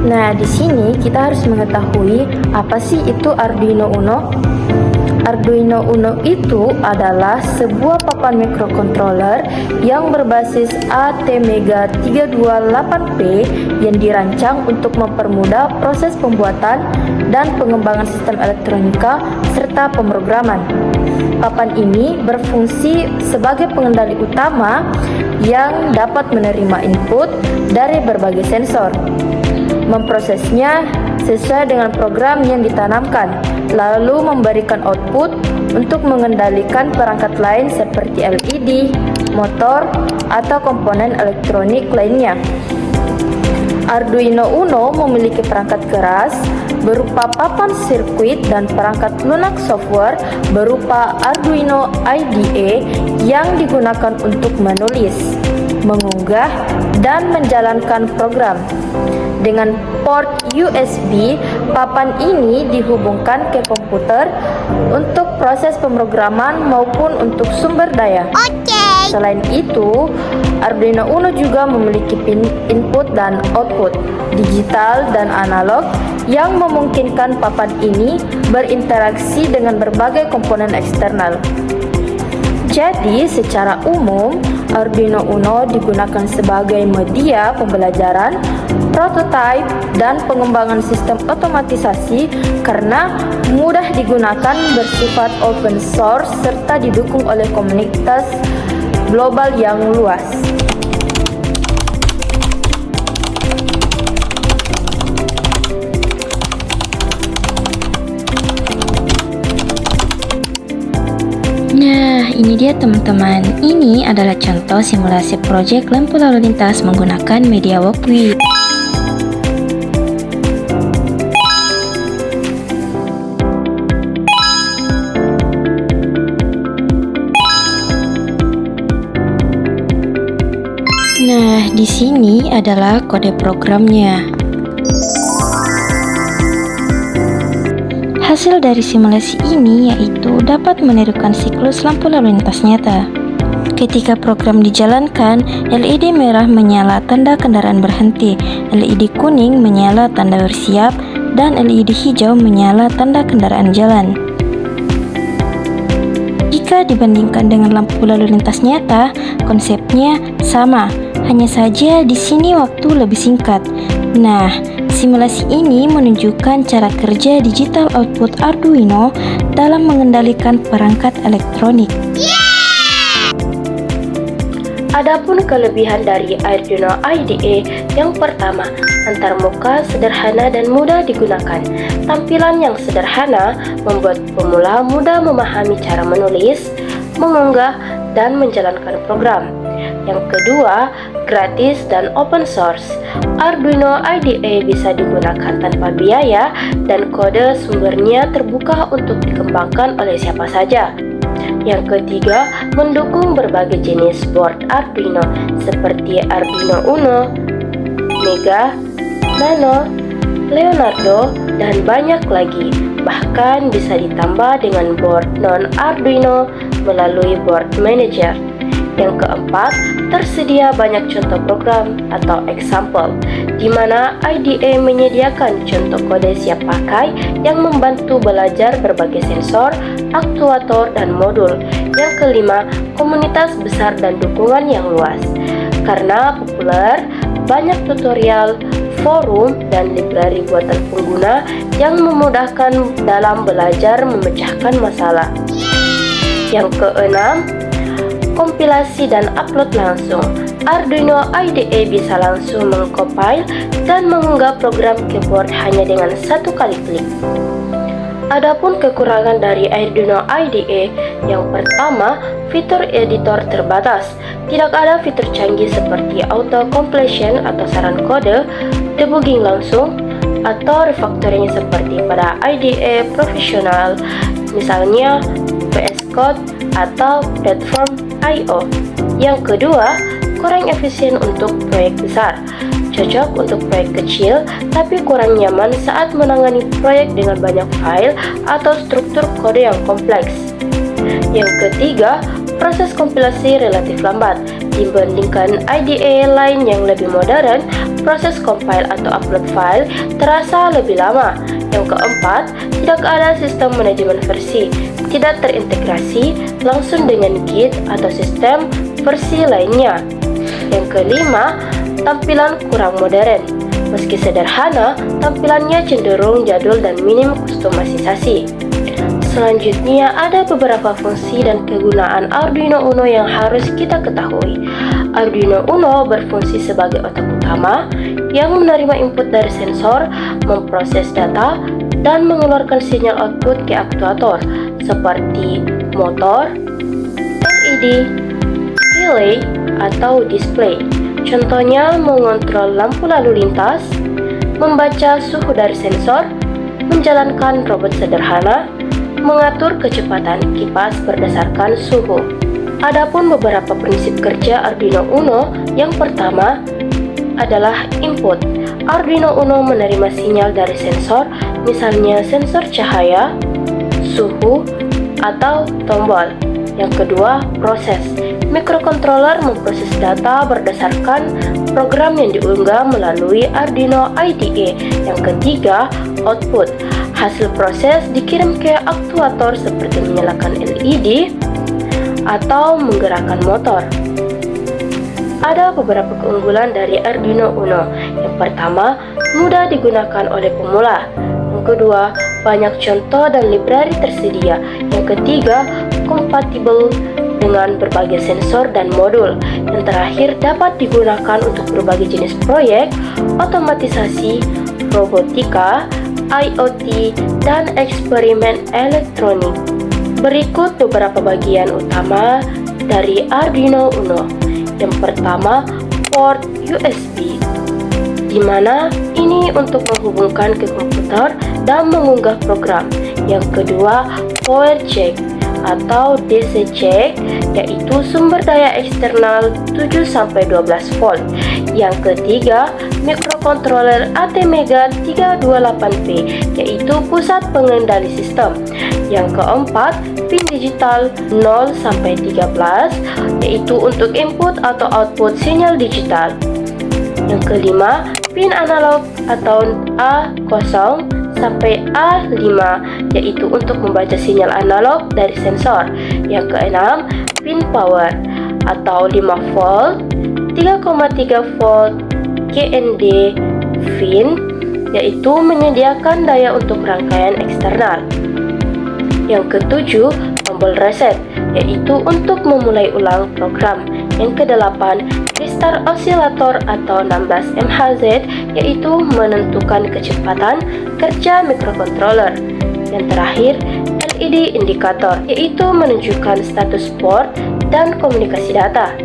Nah, di sini kita harus mengetahui apa sih itu Arduino Uno. Arduino Uno itu adalah sebuah papan microcontroller yang berbasis ATmega 328P yang dirancang untuk mempermudah proses pembuatan dan pengembangan sistem elektronika serta pemrograman. Papan ini berfungsi sebagai pengendali utama yang dapat menerima input dari berbagai sensor, memprosesnya sesuai dengan program yang ditanamkan, lalu memberikan output untuk mengendalikan perangkat lain seperti LED, motor, atau komponen elektronik lainnya. Arduino Uno memiliki perangkat keras berupa papan sirkuit dan perangkat lunak software berupa Arduino IDE yang digunakan untuk menulis, mengunggah, dan menjalankan program. Dengan port USB, papan ini dihubungkan ke komputer untuk proses pemrograman maupun untuk sumber daya. Selain itu, Arduino Uno juga memiliki pin input dan output digital dan analog yang memungkinkan papan ini berinteraksi dengan berbagai komponen eksternal. Jadi, secara umum, Arduino Uno digunakan sebagai media pembelajaran, prototipe, dan pengembangan sistem otomatisasi karena mudah digunakan, bersifat open source, serta didukung oleh komunitas global yang luas. Nah, ini dia teman-teman. Ini adalah contoh simulasi proyek lampu lalu lintas menggunakan media Walkwi. Nah, di sini adalah kode programnya. Hasil dari simulasi ini yaitu dapat menirukan siklus lampu lalu lintas nyata. Ketika program dijalankan, LED merah menyala tanda kendaraan berhenti, LED kuning menyala tanda bersiap, dan LED hijau menyala tanda kendaraan jalan. Jika dibandingkan dengan lampu lalu lintas nyata, konsepnya sama, hanya saja di sini waktu lebih singkat. Nah, simulasi ini menunjukkan cara kerja digital output Arduino dalam mengendalikan perangkat elektronik. Adapun kelebihan dari Arduino IDE, yang pertama, antarmuka sederhana dan mudah digunakan. Tampilan yang sederhana membuat pemula mudah memahami cara menulis, mengunggah, dan menjalankan program. Yang kedua, gratis dan open source. Arduino IDE bisa digunakan tanpa biaya dan kode sumbernya terbuka untuk dikembangkan oleh siapa saja. Yang ketiga, mendukung berbagai jenis board Arduino seperti Arduino Uno, Mega, Nano, Leonardo, dan banyak lagi. Bahkan bisa ditambah dengan board non-Arduino melalui board manager. Yang keempat, tersedia banyak contoh program atau example, di mana IDE menyediakan contoh kode siap pakai yang membantu belajar berbagai sensor, aktuator, dan modul. Yang kelima, komunitas besar dan dukungan yang luas. Karena populer, banyak tutorial, forum, dan library buatan pengguna yang memudahkan dalam belajar memecahkan masalah. Yang keenam, kompilasi dan upload langsung. Arduino IDE bisa langsung mengcompile dan mengunggah program keyboard hanya dengan satu kali klik. Adapun kekurangan dari Arduino IDE, yang pertama, fitur editor terbatas. Tidak ada fitur canggih seperti auto completion atau saran kode, debugging langsung, atau refactoring seperti pada IDE profesional, misalnya VS Code atau Platform IO. Yang kedua, kurang efisien untuk proyek besar. cocok untuk proyek kecil tapi kurang nyaman saat menangani proyek dengan banyak file atau struktur kode yang kompleks. Yang ketiga, proses kompilasi relatif lambat. Dibandingkan IDE lain yang lebih modern, proses compile atau upload file terasa lebih lama. Yang keempat, tidak ada sistem manajemen versi, tidak terintegrasi langsung dengan Git atau sistem versi lainnya. Yang kelima, tampilan kurang modern. Meski sederhana, tampilannya cenderung jadul dan minim kustomisasi. Selanjutnya, ada beberapa fungsi dan kegunaan Arduino Uno yang harus kita ketahui. Arduino Uno berfungsi sebagai otak utama yang menerima input dari sensor, memproses data, dan mengeluarkan sinyal output ke aktuator seperti motor, LED, relay, atau display. Contohnya mengontrol lampu lalu lintas, membaca suhu dari sensor, menjalankan robot sederhana, mengatur kecepatan kipas berdasarkan suhu. Adapun beberapa prinsip kerja Arduino Uno, yang pertama adalah input. Arduino Uno menerima sinyal dari sensor, misalnya sensor cahaya, suhu, atau tombol. Yang kedua, proses. Microcontroller memproses data berdasarkan program yang diunggah melalui Arduino IDE. Yang ketiga, output. Hasil proses dikirim ke aktuator seperti menyalakan LED atau menggerakkan motor. Ada beberapa keunggulan dari Arduino Uno. Yang pertama, mudah digunakan oleh pemula. Yang kedua, banyak contoh dan library tersedia. Yang ketiga, kompatibel dengan berbagai sensor dan modul. Yang terakhir, dapat digunakan untuk berbagai jenis proyek, otomatisasi, robotika, IoT, dan eksperimen elektronik. Berikut beberapa bagian utama dari Arduino Uno. Yang pertama, port USB, di mana ini untuk menghubungkan ke komputer dan mengunggah program. Yang kedua, power jack atau DC jack, yaitu sumber daya eksternal 7-12 volt. Yang ketiga, microcontroller ATmega 328P, yaitu pusat pengendali sistem. Yang keempat, pin digital 0-13, yaitu untuk input atau output sinyal digital. Yang kelima, pin analog atau A0 sampai A5, yaitu untuk membaca sinyal analog dari sensor. Yang keenam, pin power atau 5 volt, 3,3 volt GND pin, yaitu menyediakan daya untuk rangkaian eksternal. Yang ketujuh, tombol reset, yaitu untuk memulai ulang program. Yang kedelapan, kristal osilator atau 16 MHz, yaitu menentukan kecepatan kerja microcontroller. Yang terakhir, LED indikator, yaitu menunjukkan status port dan komunikasi data.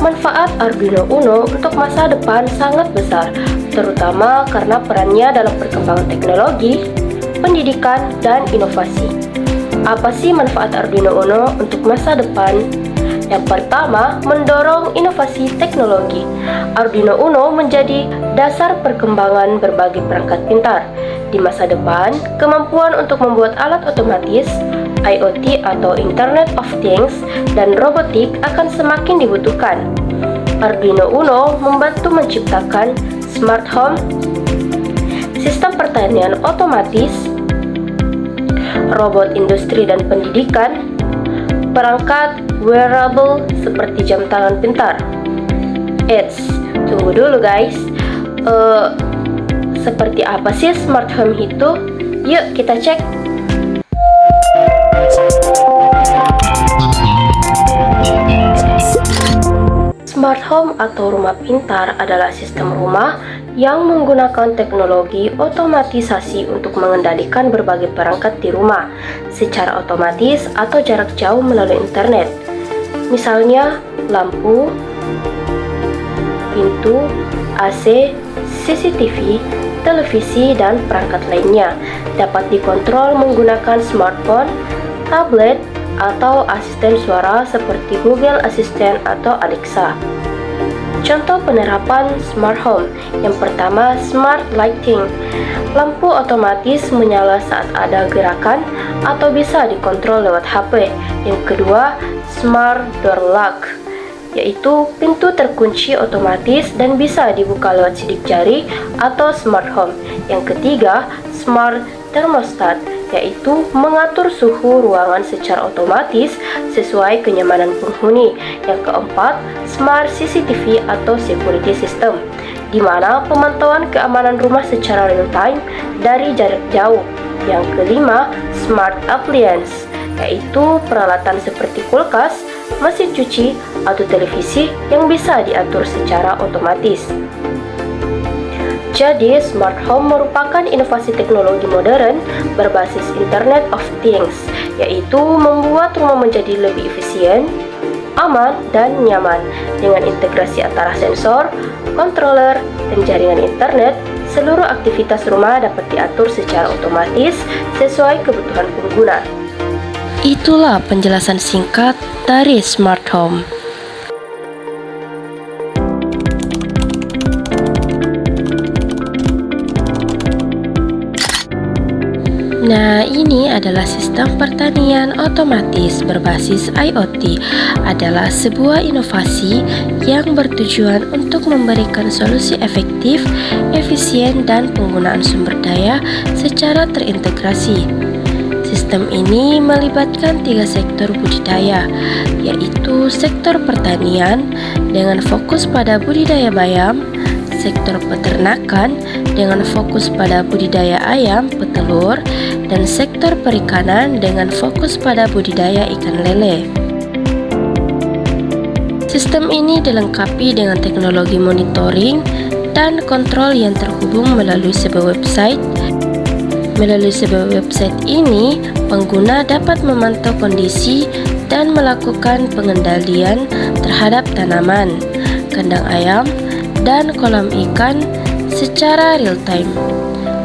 Manfaat Arduino Uno untuk masa depan sangat besar, terutama karena perannya dalam perkembangan teknologi, pendidikan, dan inovasi. Apa sih manfaat Arduino Uno untuk masa depan? Yang pertama, mendorong inovasi teknologi. Arduino Uno menjadi dasar perkembangan berbagai perangkat pintar. Di masa depan, kemampuan untuk membuat alat otomatis, IoT atau Internet of Things, dan robotik akan semakin dibutuhkan. Arduino Uno membantu menciptakan smart home, sistem pertanian otomatis, robot industri dan pendidikan, perangkat wearable seperti jam tangan pintar. Eits, tunggu dulu guys. Seperti apa sih smart home itu? Yuk kita cek. Smart home atau rumah pintar adalah sistem rumah yang menggunakan teknologi otomatisasi untuk mengendalikan berbagai perangkat di rumah secara otomatis atau jarak jauh melalui internet. Misalnya lampu, pintu, AC, CCTV, televisi, dan perangkat lainnya dapat dikontrol menggunakan smartphone, tablet, atau asisten suara seperti Google Assistant atau Alexa. Contoh penerapan smart home. Yang pertama, smart lighting. Lampu otomatis menyala saat ada gerakan atau bisa dikontrol lewat HP. Yang kedua, smart door lock, yaitu pintu terkunci otomatis dan bisa dibuka lewat sidik jari atau smart home. Yang ketiga, smart thermostat, yaitu mengatur suhu ruangan secara otomatis sesuai kenyamanan penghuni. Yang keempat, smart CCTV atau security system, di mana pemantauan keamanan rumah secara real time dari jarak jauh. Yang kelima, smart appliance, yaitu peralatan seperti kulkas, mesin cuci, atau televisi yang bisa diatur secara otomatis. Jadi, smart home merupakan inovasi teknologi modern berbasis Internet of Things, yaitu membuat rumah menjadi lebih efisien, aman, dan nyaman. Dengan integrasi antara sensor, controller, dan jaringan internet, seluruh aktivitas rumah dapat diatur secara otomatis sesuai kebutuhan pengguna. Itulah penjelasan singkat dari smart home. Nah, ini adalah sistem pertanian otomatis berbasis IoT. Adalah sebuah inovasi yang bertujuan untuk memberikan solusi efektif, efisien, dan penggunaan sumber daya secara terintegrasi. Sistem ini melibatkan 3 sektor budidaya, yaitu sektor pertanian dengan fokus pada budidaya bayam, sektor peternakan dengan fokus pada budidaya ayam, petelur, dan sektor perikanan dengan fokus pada budidaya ikan lele. Sistem ini dilengkapi dengan teknologi monitoring dan kontrol yang terhubung melalui sebuah website. Melalui sebuah website ini, pengguna dapat memantau kondisi dan melakukan pengendalian terhadap tanaman, kandang ayam, dan kolam ikan secara real time.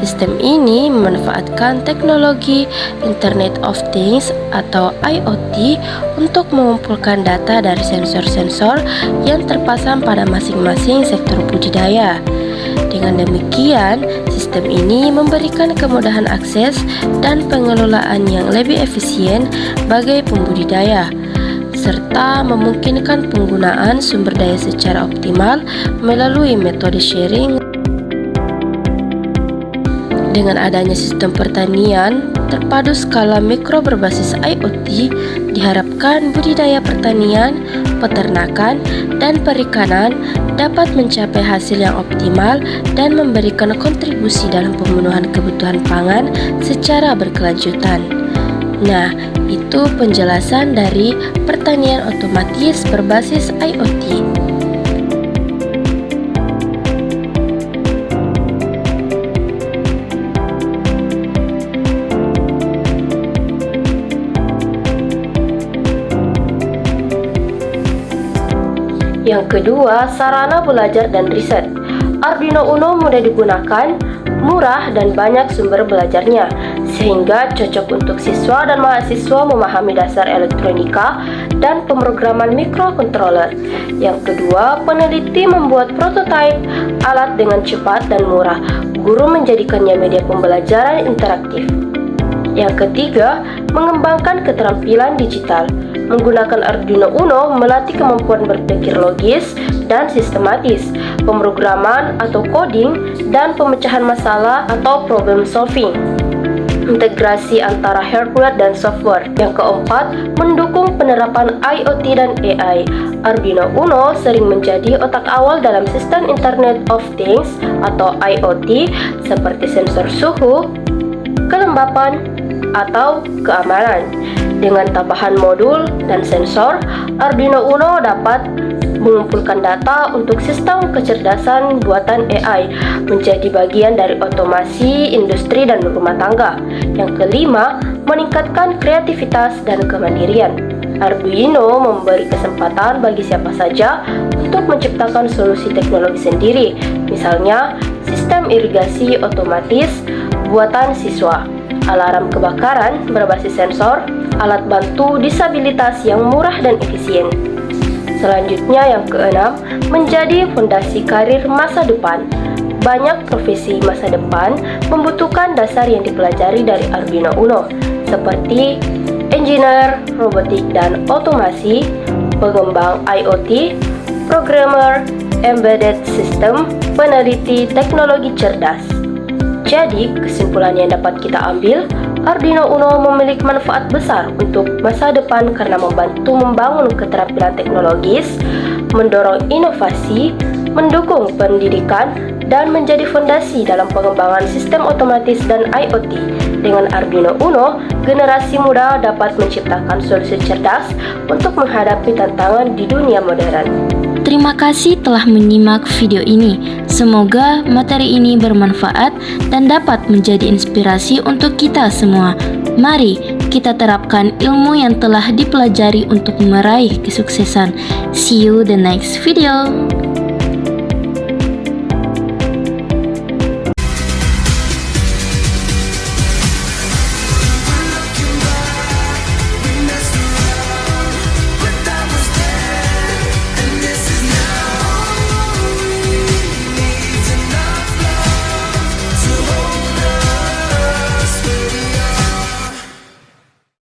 Sistem ini memanfaatkan teknologi Internet of Things atau IoT untuk mengumpulkan data dari sensor-sensor yang terpasang pada masing-masing sektor budidaya. Dengan demikian, sistem ini memberikan kemudahan akses dan pengelolaan yang lebih efisien bagi pembudidaya, serta memungkinkan penggunaan sumber daya secara optimal melalui metode sharing. Dengan adanya sistem pertanian terpadu skala mikro berbasis IoT, diharapkan budidaya pertanian, peternakan, dan perikanan dapat mencapai hasil yang optimal dan memberikan kontribusi dalam pemenuhan kebutuhan pangan secara berkelanjutan. Nah, itu penjelasan dari pertanian otomatis berbasis IoT. Yang kedua, sarana belajar dan riset. Arduino Uno mudah digunakan, murah, dan banyak sumber belajarnya, sehingga cocok untuk siswa dan mahasiswa memahami dasar elektronika dan pemrograman mikrokontroler. Yang kedua, peneliti membuat prototipe alat dengan cepat dan murah. Guru menjadikannya media pembelajaran interaktif. Yang ketiga, mengembangkan keterampilan digital. Menggunakan Arduino Uno melatih kemampuan berpikir logis dan sistematis, pemrograman atau coding, dan pemecahan masalah atau problem solving. Integrasi antara hardware dan software. Yang keempat, mendukung penerapan IoT dan AI. Arduino Uno sering menjadi otak awal dalam sistem Internet of Things atau IoT seperti sensor suhu, kelembapan, atau keamanan. Dengan tambahan modul dan sensor, Arduino Uno dapat mengumpulkan data untuk sistem kecerdasan buatan AI, menjadi bagian dari otomasi industri dan rumah tangga. Yang kelima, meningkatkan kreativitas dan kemandirian. Arduino memberi kesempatan bagi siapa saja untuk menciptakan solusi teknologi sendiri, misalnya sistem irigasi otomatis buatan siswa, alarm kebakaran berbasis sensor, alat bantu disabilitas yang murah dan efisien. Selanjutnya yang keenam, menjadi fondasi karir masa depan. Banyak profesi masa depan membutuhkan dasar yang dipelajari dari Arduino Uno, seperti engineer, robotik dan otomasi, pengembang IoT, programmer, embedded system, peneliti teknologi cerdas. Jadi, kesimpulan yang dapat kita ambil, Arduino Uno memiliki manfaat besar untuk masa depan karena membantu membangun keterampilan teknologis, mendorong inovasi, mendukung pendidikan, dan menjadi fondasi dalam pengembangan sistem otomatis dan IoT. Dengan Arduino Uno, generasi muda dapat menciptakan solusi cerdas untuk menghadapi tantangan di dunia modern. Terima kasih telah menyimak video ini. Semoga materi ini bermanfaat dan dapat menjadi inspirasi untuk kita semua. Mari kita terapkan ilmu yang telah dipelajari untuk meraih kesuksesan. See you the next video.